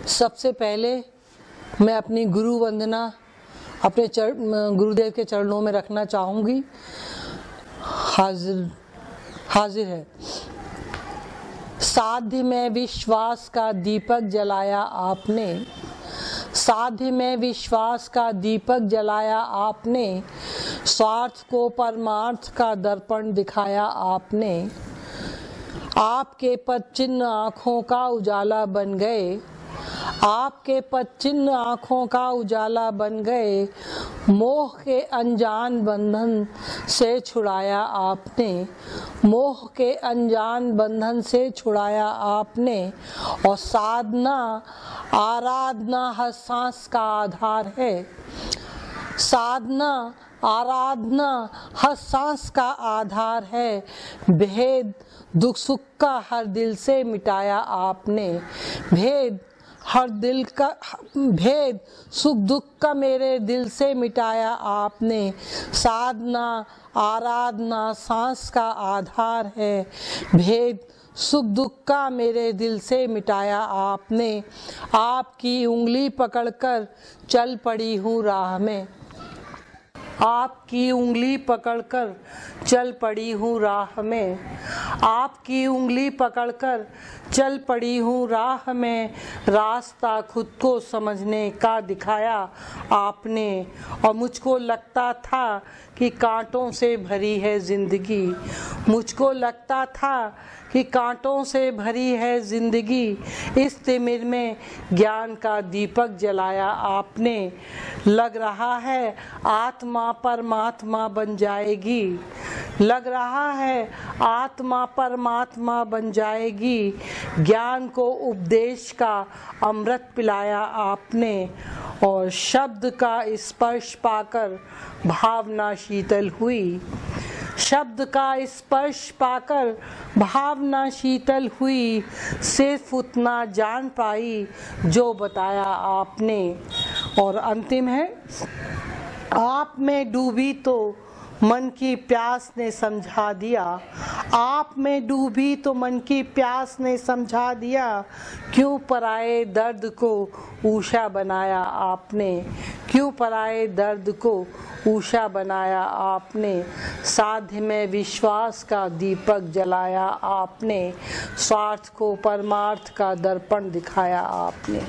सबसे पहले मैं अपनी गुरु वंदना अपने गुरुदेव के चरणों में रखना चाहूँगी। हाजिर है। साध्य में विश्वास का दीपक जलाया आपने, साध्य में विश्वास का दीपक जलाया आपने, स्वार्थ को परमार्थ का दर्पण दिखाया आपने। आपके पद चिन्ह आँखों का उजाला बन गए, आपके पद चिन्ह आँखों का उजाला बन गए। मोह के अनजान बंधन से छुड़ाया आपने, मोह के अनजान बंधन से छुड़ाया आपने। और साधना आराधना हर सांस का आधार है, साधना आराधना हर सांस का आधार है। भेद दुख सुख का हर दिल से मिटाया आपने, भेद हर दिल का भेद सुख दुख का मेरे दिल से मिटाया आपने। साधना आराधना सांस का आधार है, भेद सुख दुख का मेरे दिल से मिटाया आपने। आपकी उंगली पकड़कर चल पड़ी हूँ राह में, आपकी उंगली पकड़कर चल पड़ी हूँ राह में, आपकी उंगली पकड़कर चल पड़ी हूँ राह में। रास्ता खुद को समझने का दिखाया आपने, और मुझको लगता था कि कांटों से भरी है जिंदगी, मुझको लगता था कि कांटों से भरी है जिंदगी। इस तिमिर में ज्ञान का दीपक जलाया आपने। लग रहा है आत्मा परमात्मा बन जाएगी, लग रहा है आत्मा परमात्मा बन जाएगी। ज्ञान को उपदेश का अमृत पिलाया आपने, और शब्द का स्पर्श पाकर भावना शीतल हुई, शब्द का स्पर्श पाकर भावना शीतल हुई। सिर्फ उतना जान पाई जो बताया आपने। और अंतिम है, आप में डूबी तो मन की प्यास ने समझा दिया, आप में डूबी तो मन की प्यास ने समझा दिया। क्यों पराए दर्द को ऊषा बनाया आपने, क्यों पराए दर्द को ऊषा बनाया आपने। साध्य में विश्वास का दीपक जलाया आपने, स्वार्थ को परमार्थ का दर्पण दिखाया आपने।